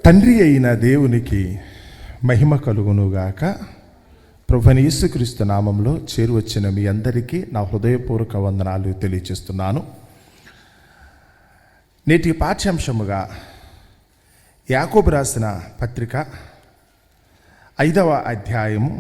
తండ్రి అయిన దేవునికి మహిమ కలుగునుగాక. ప్రభువైన యేసుక్రీస్తు నామంలో చేరువచ్చిన మీ అందరికీ నా హృదయపూర్వక వందనాలు తెలియజేస్తున్నాను. నేటి పాఠ్యాంశముగా యాకోబు రాసిన పత్రిక 5వ అధ్యాయము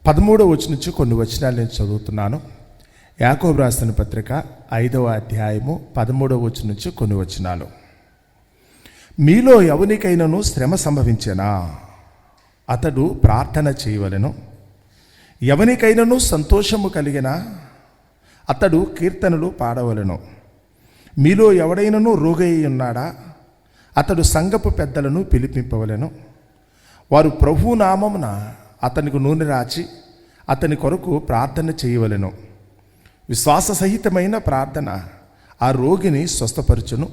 13వ వచనం నుంచి కొన్ని వచనాలు నేను చదువుతున్నాను. యాకోబు రాసిన పత్రిక 5వ అధ్యాయము 13వ వచనం నుంచి కొన్ని వచనాలు. మీలో ఎవనికైనాను శ్రమ సంభవించెనా అతడు ప్రార్థన చేయవలెను. ఎవనికైనాను సంతోషము కలిగినా అతడు కీర్తనలు పాడవలెను. మీలో ఎవడైనాను రోగి ఉన్నాడా అతడు సంఘపు పెద్దలను పిలిపింపవలెను. వారు ప్రభువు నామమున అతనికి నూనె రాచి అతని కొరకు ప్రార్థన చేయవలెను. విశ్వాస సహితమైన ప్రార్థన ఆ రోగిని స్వస్థపరచును.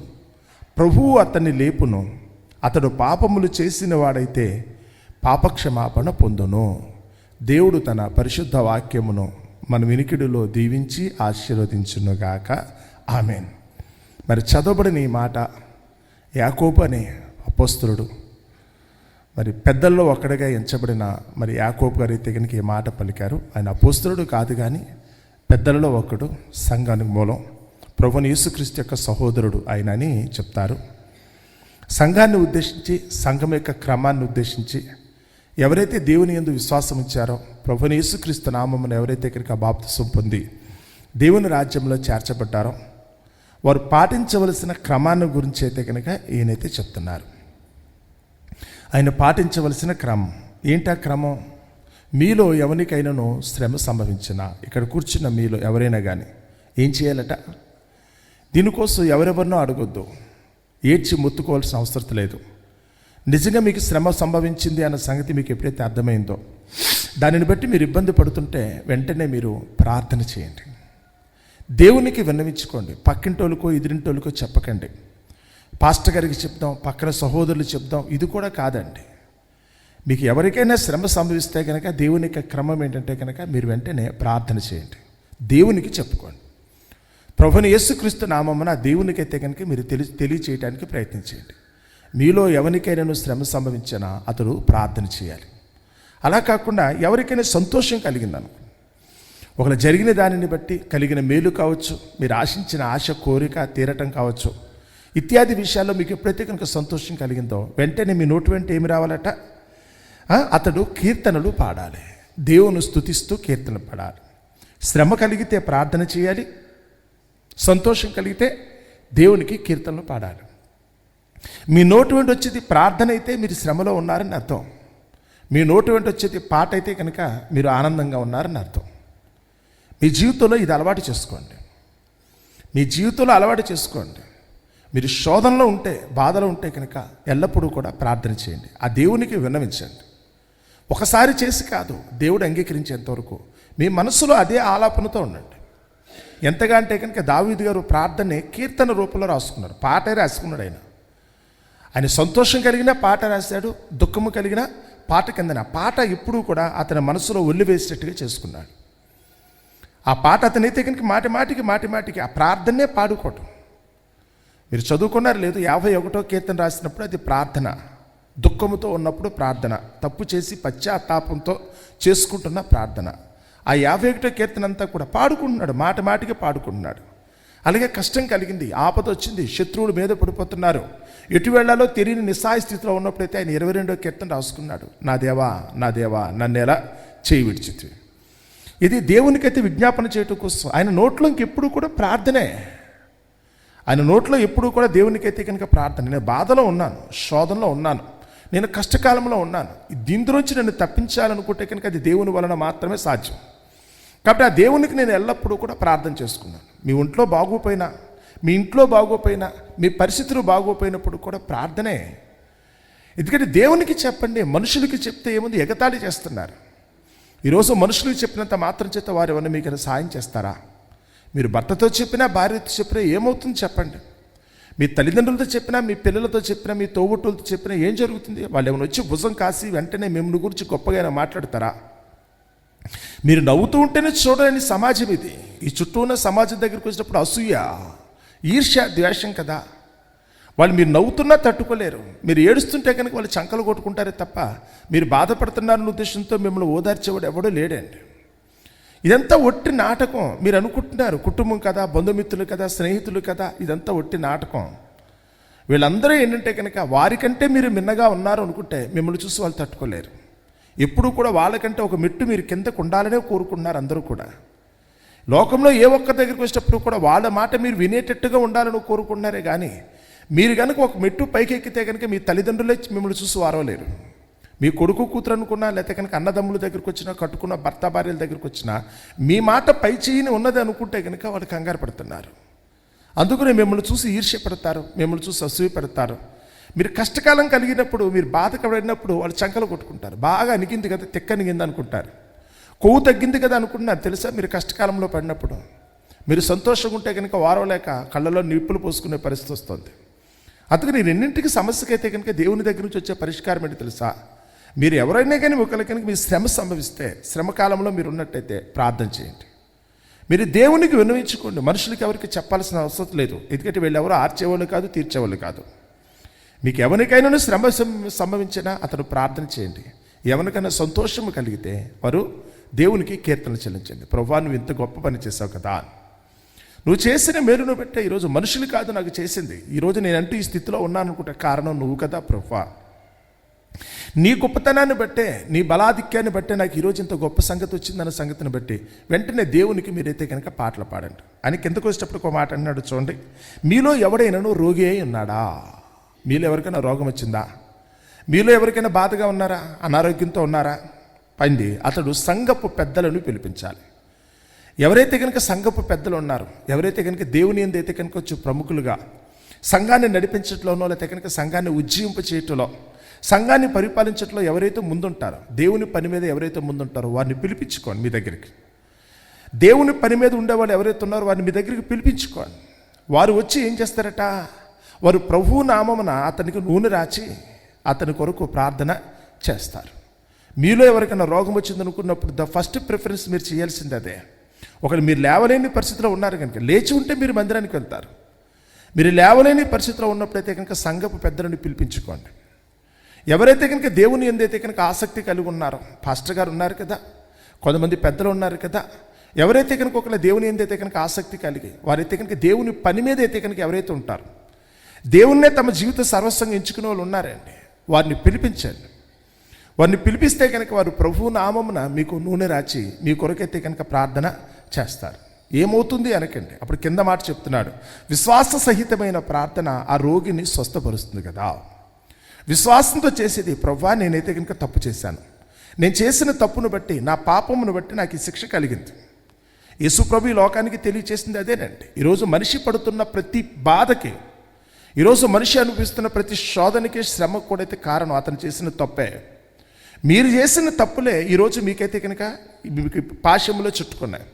ప్రభువు అతన్ని లేపును. అతడు పాపములు చేసిన వాడైతే పాపక్షమాపణ పొందును. దేవుడు తన పరిశుద్ధ వాక్యమును మన వినికిడిలో దీవించి ఆశీర్వదించునుగాక. ఆమేన్. మరి చదవబడిన ఈ మాట యాకోబు అనే అపోస్తలుడు, మరి పెద్దల్లో ఒక్కడిగా ఎంచబడిన మరి యాకోబు గారి తెగనికి ఈ మాట పలికారు. ఆయన అపోస్తలుడు కాదు కానీ పెద్దలలో ఒకడు, సంఘానికి మూలం, ప్రభువైన యేసుక్రీస్తు యొక్క సహోదరుడు ఆయన అని చెప్తారు. సంఘాన్ని ఉద్దేశించి, సంఘం యొక్క క్రమాన్ని ఉద్దేశించి ఎవరైతే దేవుని యందు విశ్వాసం ఇచ్చారో, ప్రభువైన యేసుక్రీస్తు నామమున ఎవరైతే ఇక్కడికి బాప్తిసం పొంది దేవుని రాజ్యంలో చేర్చబడ్డారో వారు పాటించవలసిన క్రమాన్ని గురించి అయితే కనుక ఈయనైతే చెప్తున్నారు. ఆయన పాటించవలసిన క్రమం ఏంటా క్రమం? మీలో ఎవరికైనాను శ్రమ సంభవించినా, ఇక్కడ కూర్చున్న మీలో ఎవరైనా కానీ ఏం చేయాలట? దీనికోసం ఎవరెవరినో అడగొద్దు, ఏడ్చి మొత్తుకోవాల్సిన అవసరం లేదు. నిజంగా మీకు శ్రమ సంభవించింది అన్న సంగతి మీకు ఎప్పుడైతే అర్థమైందో దానిని బట్టి మీరు ఇబ్బంది పడుతుంటే వెంటనే మీరు ప్రార్థన చేయండి. దేవునికి విన్నవించుకోండి. పక్కింటోళ్ళకో ఎదిరింటోళ్ళకో చెప్పకండి. పాస్టర్ గారికి చెప్దాం, పక్కన సహోదరులు చెప్దాం, ఇది కూడా కాదండి. మీకు ఎవరికైనా శ్రమ సంభవిస్తే కనుక దేవుని యొక్క క్రమం ఏంటంటే కనుక మీరు వెంటనే ప్రార్థన చేయండి, దేవునికి చెప్పుకోండి. ప్రభువైన యేసుక్రీస్తు నామమున దేవునికైతే కనుక మీరు తెలియచేయడానికి ప్రయత్నించండి. మీలో ఎవరికైనా శ్రమ సంభవించినా అతడు ప్రార్థన చేయాలి. అలా కాకుండా ఎవరికైనా సంతోషం కలిగిందను, ఒకవేళ జరిగిన దానిని బట్టి కలిగిన మేలు కావచ్చు, మీరు ఆశించిన ఆశ కోరిక తీరటం కావచ్చు, ఇత్యాది విషయాల్లో మీకు ఎప్పుడైతే కనుక సంతోషం కలిగిందో వెంటనే మీ నోటి వెంట ఏమి రావాలట? అతడు కీర్తనలు పాడాలి, దేవుని స్తుతిస్తూ కీర్తనలు పాడాలి. శ్రమ కలిగితే ప్రార్థన చేయాలి, సంతోషం కలిగితే దేవునికి కీర్తనలు పాడాలి. మీ నోటి వెంట వచ్చేది ప్రార్థన అయితే మీరు శ్రమలో ఉన్నారని అర్థం. మీ నోటి వెంట వచ్చేది పాట అయితే కనుక మీరు ఆనందంగా ఉన్నారని అర్థం. మీ జీవితంలో ఇది అలవాటు చేసుకోండి. మీ జీవితంలో అలవాటు చేసుకోండి. మీరు శోధనలో ఉంటే, బాధలో ఉంటే కనుక ఎల్లప్పుడూ కూడా ప్రార్థన చేయండి, ఆ దేవునికి విన్నవించండి. ఒకసారి చేసి కాదు, దేవుడు అంగీకరించేంత వరకు మీ మనసులో అదే ఆలాపనతో ఉండండి. ఎంతగా అంటే కనుక దావీదు గారు ప్రార్థనే కీర్తన రూపంలో రాసుకున్నారు, పాటే రాసుకున్నాడు. ఆయన సంతోషం కలిగిన పాట రాశాడు, దుఃఖము కలిగిన పాట కిందన పాట ఎప్పుడూ కూడా అతని మనసులో ఒళ్ళు వేసేటట్టుగా చేసుకున్నాడు. ఆ పాట అతనైతే కనుక మాటి మాటికి ఆ ప్రార్థనే పాడుకోవటం. మీరు చదువుకున్నారు లేదు, 51వ కీర్తన రాసినప్పుడు అది ప్రార్థన. దుఃఖముతో ఉన్నప్పుడు ప్రార్థన, తప్పు చేసి పశ్చాత్తాపంతో చేసుకుంటున్న ప్రార్థన. ఆ 51వ కీర్తన అంతా కూడా పాడుకుంటున్నాడు, మాటికి పాడుకుంటున్నాడు. అలాగే కష్టం కలిగింది, ఆపద వచ్చింది, శత్రువుల మీద పడిపోతున్నారు, ఎటు వెళ్లాలో తెలియని నిస్సహాయ స్థితిలో ఉన్నప్పుడైతే ఆయన 22వ కీర్తన రాసుకున్నాడు, నా దేవా నన్ను ఎలా చేయి విడిచితివి. ఇది దేవునికైతే విజ్ఞాపన చేయటం కోసం ఆయన నోట్లో ఇంకెప్పుడు కూడా ప్రార్థనే. ఆయన నోట్లో ఎప్పుడూ కూడా దేవునికైతే కనుక ప్రార్థన. నేను బాధలో ఉన్నాను, శోధనలో ఉన్నాను, నేను కష్టకాలంలో ఉన్నాను, దీనిలోంచి నన్ను తప్పించాలనుకుంటే కనుక అది దేవుని వలన మాత్రమే సాధ్యం. కాబట్టి ఆ దేవునికి నేను ఎల్లప్పుడూ కూడా ప్రార్థన చేసుకున్నాను. మీ ఇంట్లో బాగోపోయినా మీ పరిస్థితులు బాగోపోయినప్పుడు కూడా ప్రార్థనే. ఎందుకంటే దేవునికి చెప్పండి, మనుషులకి చెప్తే ఏముంది, ఎగతాళి చేస్తున్నారు. ఈరోజు మనుషులకు చెప్పినంత మాత్రం చేత వారు ఏమన్నా మీకు సాయం చేస్తారా? మీరు భర్తతో చెప్పినా, భార్యతో చెప్పినా ఏమవుతుంది చెప్పండి? మీ తల్లిదండ్రులతో చెప్పినా, మీ పిల్లలతో చెప్పినా, మీ తోబుట్టులతో చెప్పినా ఏం జరుగుతుంది? వాళ్ళు ఏమైనా వచ్చి భుజం కాసి వెంటనే మిమ్మల్ని గురించి గొప్పగా మాట్లాడతారా? మీరు నవ్వుతూ ఉంటేనే చూడలేని సమాజం ఇది. ఈ చుట్టూ ఉన్న సమాజం దగ్గరికి వచ్చినప్పుడు అసూయ, ఈర్ష్య, ద్వేషం కదా. వాళ్ళు మీరు నవ్వుతున్నా తట్టుకోలేరు, మీరు ఏడుస్తుంటే కనుక వాళ్ళు చంకలు కొట్టుకుంటారే తప్ప మీరు బాధపడుతున్నారన్న ఉద్దేశంతో మిమ్మల్ని ఓదార్చేవాడు ఎవడో లేడండి. ఇదంతా ఒట్టి నాటకం. మీరు అనుకుంటున్నారు కుటుంబం కదా, బంధుమిత్రులు కదా, స్నేహితులు కదా, ఇదంతా ఒట్టి నాటకం. వీళ్ళందరూ ఏంటంటే కనుక వారికంటే మీరు మిన్నగా ఉన్నారు అనుకుంటే మిమ్మల్ని చూసి వాళ్ళు తట్టుకోలేరు. ఎప్పుడు కూడా వాళ్ళకంటే ఒక మెట్టు మీరు కిందకు ఉండాలనే కోరుకున్నారు అందరూ కూడా. లోకంలో ఏ ఒక్క దగ్గరికి వచ్చేటప్పుడు కూడా వాళ్ళ మాట మీరు వినేటట్టుగా ఉండాలని కోరుకున్నారే కానీ మీరు కనుక ఒక మెట్టు పైకి ఎక్కితే కనుక మీ తల్లిదండ్రులే మిమ్మల్ని చూసి వారవలేరు. మీ కొడుకు కూతురు అనుకున్నా, లేకపోతే కనుక అన్నదమ్ముల దగ్గరికి వచ్చినా, కట్టుకున్న భర్త భార్యల దగ్గరికి వచ్చినా మీ మాట పై చేయని ఉన్నది అనుకుంటే కనుక వాళ్ళు కంగారు పడుతున్నారు. అందుకనే మిమ్మల్ని చూసి ఈర్ష్య పెడతారు, మిమ్మల్ని చూసి అసూయ పెడతారు. మీరు కష్టకాలం కలిగినప్పుడు, మీరు బాధపడినప్పుడు వాళ్ళు చంకలు కొట్టుకుంటారు. బాగా అనిగింది కదా, తెక్కనిగింది అనుకుంటారు. కొవ్వు తగ్గింది కదా అనుకుంటున్నారు. తెలుసా, మీరు కష్టకాలంలో పడినప్పుడు మీరు సంతోషంగా ఉంటే కనుక వారవలేక కళ్ళలో నిప్పులు పోసుకునే పరిస్థితి వస్తుంది. అందుకని రెండింటికి సమస్యకైతే కనుక దేవుని దగ్గర నుంచి వచ్చే పరిష్కారం ఏంటి తెలుసా? మీరు ఎవరైనా కానీ ఒకరికి కనుక మీ శ్రమ సంభవిస్తే, శ్రమ కాలంలో మీరు ఉన్నట్టయితే ప్రార్థన చేయండి. మీరు దేవునికి విన్నవించుకోండి. మనుషులకి ఎవరికి చెప్పాల్సిన అవసరం లేదు. ఎందుకంటే వీళ్ళు ఎవరు ఆర్చేవాళ్ళు కాదు, తీర్చేవాళ్ళు కాదు. మీకు ఎవరికైనా శ్రమ సంభవించినా అతను ప్రార్థన చేయండి. ఎవరికైనా సంతోషం కలిగితే వారు దేవునికి కీర్తన చెల్లించండి. ప్రభువా, నువ్వు ఇంత గొప్ప పని చేసావు కదా, నువ్వు చేసిన మేలును బట్టే ఈరోజు మనుషులు కాదు నాకు చేసింది, ఈరోజు నేనంటూ ఈ స్థితిలో ఉన్నాను అనుకుంటే కారణం నువ్వు కదా ప్రభువా. నీ గొప్పతనాన్ని బట్టే, నీ బలాధిక్యాన్ని బట్టే నాకు ఈరోజు ఇంత గొప్ప సంగతి వచ్చిందన్న సంగతిని బట్టి వెంటనే దేవునికి మీరైతే కనుక పాటలు పాడండి అని కిందకు వచ్చేటప్పుడు ఒక మాట అన్నాడు చూడండి. మీలో ఎవడైనాను రోగి అయి ఉన్నాడా? మీలో ఎవరికైనా రోగం వచ్చిందా? మీలో ఎవరికైనా బాధగా ఉన్నారా? అనారోగ్యంతో ఉన్నారా? పండి అతడు సంఘపు పెద్దలను పిలిపించాలి. ఎవరైతే కనుక సంఘపు పెద్దలు ఉన్నారో, ఎవరైతే కనుక దేవుని ఎందైతే కనుక వచ్చి ప్రముఖులుగా సంఘాన్ని నడిపించట్లోనో, లేకపోతే కనుక సంఘాన్ని ఉజ్జీవింప చేయటంలో, సంఘాన్ని పరిపాలించట్లో ఎవరైతే ముందుంటారో, దేవుని పని మీద ఎవరైతే ముందుంటారో వారిని పిలిపించుకోండి మీ దగ్గరికి. దేవుని పని మీద ఉండేవాళ్ళు ఎవరైతే ఉన్నారో వారిని మీ దగ్గరికి పిలిపించుకోండి. వారు వచ్చి ఏం చేస్తారట? వారు ప్రభువు నామమున అతనికి నూనె రాచి అతని కొరకు ప్రార్థన చేస్తారు. మీలో ఎవరికైనా రోగం వచ్చిందనుకున్నప్పుడు ద ఫస్ట్ ప్రిఫరెన్స్ మీరు చేయాల్సింది అదే. ఒకవేళ మీరు లేవలేని పరిస్థితిలో ఉన్నారు కనుక, లేచి ఉంటే మీరు మందిరానికి వెళ్తారు. మీరు లేవలేని పరిస్థితిలో ఉన్నప్పుడైతే కనుక సంఘపు పెద్దలను పిలిపించుకోండి. ఎవరైతే కనుక దేవుని ఎందైతే కనుక ఆసక్తి కలిగి ఉన్నారో, పాస్టర్ గారు ఉన్నారు కదా, కొంతమంది పెద్దలు ఉన్నారు కదా, ఎవరైతే కనుక ఒకవేళ దేవుని ఎందైతే కనుక ఆసక్తి కలిగి వారైతే కనుక దేవుని పని మీద అయితే కనుక ఎవరైతే ఉంటారో, దేవుణ్ణే తమ జీవిత సర్వస్వంగా ఎంచుకునే వాళ్ళు ఉన్నారండి, వారిని పిలిపించండి. వారిని పిలిపిస్తే కనుక వారు ప్రభువు నామమున మీకు నూనె రాచి మీ కొరకైతే కనుక ప్రార్థన చేస్తారు. ఏమవుతుంది అనకండి. అప్పుడు కింద మాట చెప్తున్నాడు, విశ్వాస సహితమైన ప్రార్థన ఆ రోగిని స్వస్థపరుస్తుంది కదా. విశ్వాసంతో చేసేది, ప్రభువా నేనైతే కనుక తప్పు చేశాను, నేను చేసిన తప్పును బట్టి, నా పాపమును బట్టి నాకు ఈ శిక్ష కలిగింది. యేసు ప్రభు ఈ లోకానికి తెలియచేసింది అదేనండి. ఈరోజు మనిషి పడుతున్న ప్రతి బాధకి, ఈరోజు మనిషి అనిపిస్తున్న ప్రతి శోధనకి, శ్రమకు కూడా అయితే కారణం అతను చేసిన తప్పే. మీరు చేసిన తప్పులే ఈరోజు మీకైతే కనుక మీకు పాశంలో చుట్టుకున్నాయి.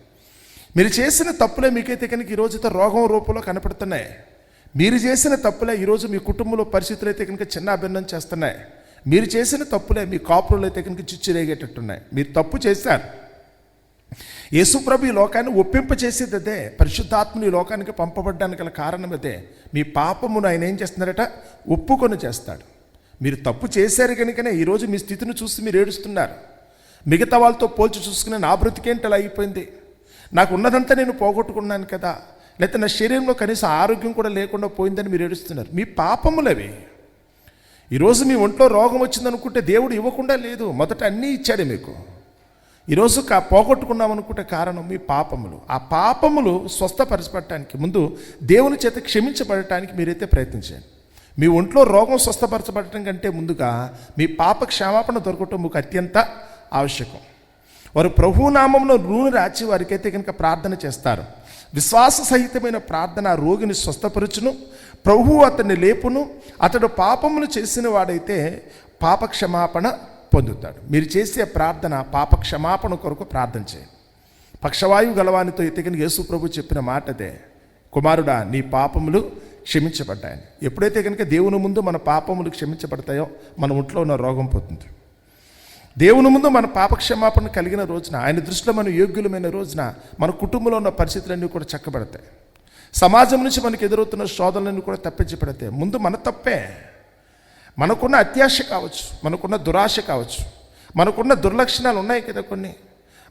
మీరు చేసిన తప్పులే మీకైతే కనుక ఈరోజు రోగం రూపంలో కనపడుతున్నాయి. మీరు చేసిన తప్పులే ఈరోజు మీ కుటుంబంలో పరిస్థితులు అయితే కనుక చిన్న అభిన్నం చేస్తున్నాయి. మీరు చేసిన తప్పులే మీ కాపురులు అయితే కనుక చిచ్చురేగేటట్టున్నాయి. మీరు తప్పు చేశారు. యేసు ప్రభు ఈ లోకాన్ని ఒప్పింప చేసేది అదే. పరిశుద్ధాత్మని ఈ లోకానికి పంపబడ్డానికి గల కారణం అదే. మీ పాపమును ఆయన ఏం చేస్తున్నారట? ఒప్పుకొని చేస్తాడు. మీరు తప్పు చేశారు కనుకనే ఈరోజు మీ స్థితిని చూసి మీరు ఏడుస్తున్నారు. మిగతా వాళ్ళతో పోల్చి చూసుకునే నా బ్రతికేంటి అలా అయిపోయింది, నాకు ఉన్నదంతా నేను పోగొట్టుకున్నాను కదా, లేకపోతే నా శరీరంలో కనీసం ఆరోగ్యం కూడా లేకుండా పోయిందని మీరు ఏడుస్తున్నారు. మీ పాపములవి. ఈరోజు మీ ఒంట్లో రోగం వచ్చిందనుకుంటే దేవుడు ఇవ్వకుండా లేదు, మొదట అన్నీ ఇచ్చాడు మీకు. ఈరోజు పోగొట్టుకున్నాం అనుకుంటే కారణం మీ పాపములు. ఆ పాపములు స్వస్థపరచబడటానికి ముందు దేవుని చేత క్షమించబడటానికి మీరైతే ప్రయత్నించండి. మీ ఒంట్లో రోగం స్వస్థపరచబడటం కంటే ముందుగా మీ పాప క్షమాపణ దొరకటం మీకు అత్యంత ఆవశ్యకం. వారు ప్రభువు నామములో నూనె రాచి వారికైతే కనుక ప్రార్థన చేస్తారు. విశ్వాస సహితమైన ప్రార్థన రోగిని స్వస్థపరచును, ప్రభువు అతన్ని లేపును, అతడు పాపములు చేసిన వాడైతే పాప క్షమాపణ పొందుతాడు. మీరు చేసే ప్రార్థన పాప క్షమాపణ కొరకు ప్రార్థన చేయండి. పక్షవాయువు గలవానితో అయితే కనుక యేసు ప్రభు చెప్పిన మాట అదే, కుమారుడా నీ పాపములు క్షమించబడ్డాయని. ఎప్పుడైతే కనుక దేవుని ముందు మన పాపములు క్షమించబడతాయో మన ఒంట్లో ఉన్న రోగం పోతుంది. దేవుని ముందు మన పాపక్షమాపణ కలిగిన రోజున, ఆయన దృష్టిలో మనం యోగ్యులమైన రోజున మన కుటుంబంలో ఉన్న పరిస్థితులన్నీ కూడా చక్కబడతాయి. సమాజం నుంచి మనకు ఎదురవుతున్న శోధనలను కూడా తప్పించి పెడితే ముందు మన తప్పే. మనకున్న అత్యాశ కావచ్చు, మనకున్న దురాశ కావచ్చు, మనకున్న దుర్లక్షణాలు ఉన్నాయి కదా కొన్ని,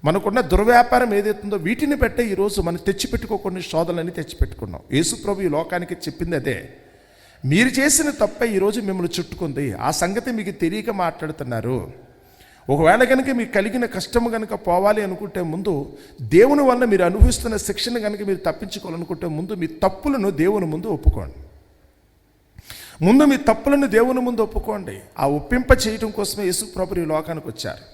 మనకున్న దుర్వ్యాపారం ఏదైతుందో వీటిని బట్టే ఈరోజు మనం తెచ్చిపెట్టుకోకొన్ని శోధనలని తెచ్చిపెట్టుకున్నాం. యేసు ప్రభు ఈ లోకానికి చెప్పింది అదే. మీరు చేసిన తప్పే ఈరోజు మిమ్మల్ని చుట్టుకుంది. ఆ సంగతి మీకు తెలియక మాట్లాడుతున్నారు. ఒకవేళ కనుక మీకు కలిగిన కష్టం కనుక పోవాలి అనుకుంటే ముందు, దేవుని వల్ల మీరు అనుభవిస్తున్న శిక్షణ కనుక మీరు తప్పించుకోవాలనుకుంటే ముందు మీ తప్పులను దేవుని ముందు ఒప్పుకోండి. ముందు మీ తప్పులను దేవుని ముందు ఒప్పుకోండి. ఆ ఒప్పింప చేయడం కోసమే యేసు ప్రభు ఈ లోకానికి వచ్చారు.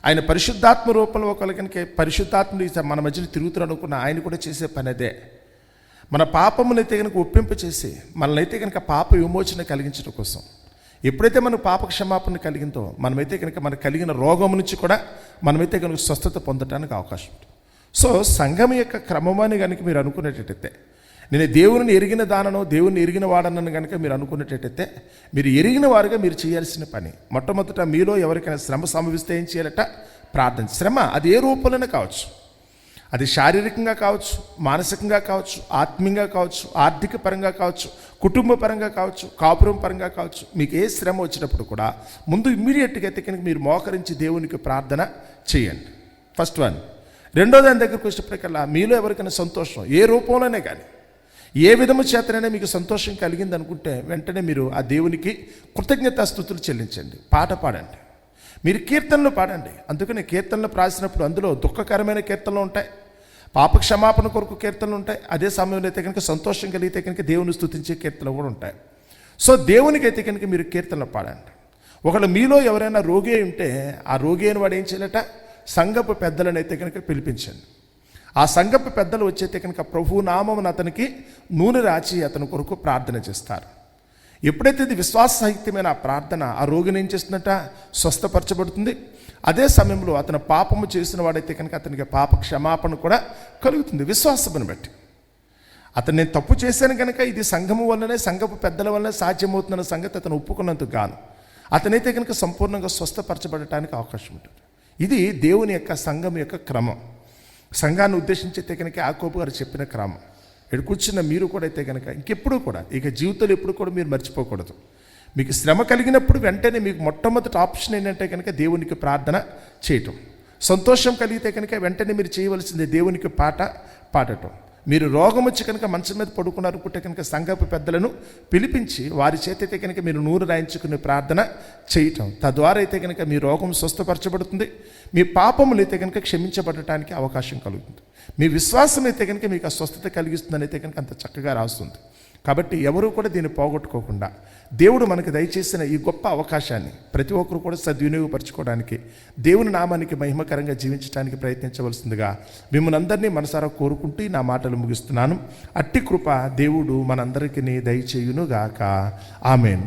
ఆయన పరిశుద్ధాత్మ రూపంలో కనుక పరిశుద్ధాత్ముడు మన మధ్యలో తిరుగుతారు అనుకున్న ఆయన కూడా చేసే పని అదే. మన పాపమునైతే కనుక ఒప్పింప చేసి మనల్నైతే కనుక పాప విమోచన కలిగించడం కోసం, ఎప్పుడైతే మన పాప క్షమాపణ కలిగిందో మనమైతే కనుక మనకు కలిగిన రోగం నుంచి కూడా మనమైతే కనుక స్వస్థత పొందడానికి అవకాశం ఉంటుంది. సో సంఘం యొక్క క్రమమని కనుక మీరు అనుకునేటట్టయితే, నేను దేవుని ఎరిగిన దానను, దేవుని ఎరిగిన వాడనని కనుక మీరు అనుకునేటట్టయితే, మీరు ఎరిగిన వారుగా మీరు చేయాల్సిన పని మొట్టమొదట మీలో ఎవరికైనా శ్రమ సంభవిస్తే ఏం చేయాలట? ప్రార్థన. శ్రమ అది ఏ రూపంలోనే కావచ్చు, అది శారీరకంగా కావచ్చు, మానసికంగా కావచ్చు, ఆత్మీయంగా కావచ్చు, ఆర్థిక పరంగా కావచ్చు, కుటుంబ పరంగా కావచ్చు, కాపురం పరంగా కావచ్చు. మీకు ఏ శ్రమ వచ్చినప్పుడు కూడా ముందు ఇమ్మీడియట్గా అయితే కనుక మీరు మోకరించి దేవునికి ప్రార్థన చేయండి. First one. రెండో దాని దగ్గరకు వచ్చినప్పటికల్లా మీలో ఎవరికైనా సంతోషం ఏ రూపంలోనే కానీ, ఏ విధము చేతనైనా మీకు సంతోషం కలిగింది అనుకుంటే వెంటనే మీరు ఆ దేవునికి కృతజ్ఞతాస్తుతులు చెల్లించండి. పాట పాడండి, మీరు కీర్తనలు పాడండి. అందుకని కీర్తనలు రాసినప్పుడు అందులో దుఃఖకరమైన కీర్తనలు ఉంటాయి, పాప క్షమాపణ కొరకు కీర్తనలు ఉంటాయి. అదే సమయంలో అయితే కనుక సంతోషం కలిగితే కనుక దేవుని స్తుతించే కీర్తనలు కూడా ఉంటాయి. సో దేవునికి అయితే కనుక మీరు కీర్తనలు పాడండి. ఒకవేళ మీలో ఎవరైనా రోగి ఉంటే ఆ రోగి అయిన వాడు ఏం చేయాలట? సంఘపు పెద్దలను అయితే కనుక పిలిపించండి. ఆ సంఘపు పెద్దలు వచ్చైతే కనుక ప్రభు నామమున అతనికి నూనె రాచి అతని కొరకు ప్రార్థన చేస్తారు. ఎప్పుడైతే ఇది విశ్వాససహితమైన ఆ ప్రార్థన ఆ రోగిని ఏం చేస్తుందట? స్వస్థపరచబడుతుంది. అదే సమయంలో అతను పాపము చేసిన వాడైతే కనుక అతనికి పాప క్షమాపణ కూడా కలుగుతుంది విశ్వాసమును బట్టి. అతను నేను తప్పు చేశాను కనుక ఇది సంఘము వల్లనే, సంఘపు పెద్దల వల్లనే సాధ్యమవుతున్న సంగతి అతను ఒప్పుకున్నందుకు గాను అతనైతే కనుక సంపూర్ణంగా స్వస్థపరచబడటానికి అవకాశం ఉంటుంది. ఇది దేవుని యొక్క సంఘం యొక్క క్రమం. సంఘాన్ని ఉద్దేశించి కనుక యాకోబు గారు చెప్పిన క్రమం. ఇక్కడ కూర్చున్న మీరు కూడా అయితే కనుక ఇంకెప్పుడు కూడా ఇక జీవితంలో ఎప్పుడు కూడా మీరు మర్చిపోకూడదు. మీకు శ్రమ కలిగినప్పుడు వెంటనే మీకు మొట్టమొదటి ఆప్షన్ ఏంటంటే కనుక దేవునికి ప్రార్థన చేయటం. సంతోషం కలిగితే కనుక వెంటనే మీరు చేయవలసింది దేవునికి పాట పాడటం. మీరు రోగం వచ్చి కనుక మంచం మీద పడుకున్నారనుకుంటే కనుక సంఘపు పెద్దలను పిలిపించి వారి చేత అయితే కనుక మీరు నూరు రాయించుకునే ప్రార్థన చేయటం. తద్వారా అయితే కనుక మీ రోగం స్వస్థపరచబడుతుంది, మీ పాపములు అయితే కనుక క్షమించబడటానికి అవకాశం కలుగుతుంది. మీ విశ్వాసం అయితే కనుక మీకు ఆ స్వస్థత కలిగిస్తుందని అయితే కనుక అంత చక్కగా రాస్తుంది. కాబట్టి ఎవరూ కూడా దీన్ని పోగొట్టుకోకుండా దేవుడు మనకు దయచేసిన ఈ గొప్ప అవకాశాన్ని ప్రతి ఒక్కరు కూడా సద్వినియోగపరచుకోవడానికి, దేవుని నామానికి మహిమకరంగా జీవించడానికి ప్రయత్నించవలసిందిగా మిమ్మల్ని అందరినీ మనసారా కోరుకుంటూ నా మాటలు ముగిస్తున్నాను. అట్టి కృప దేవుడు మనందరికీ దయచేయునుగాక. ఆమేన్.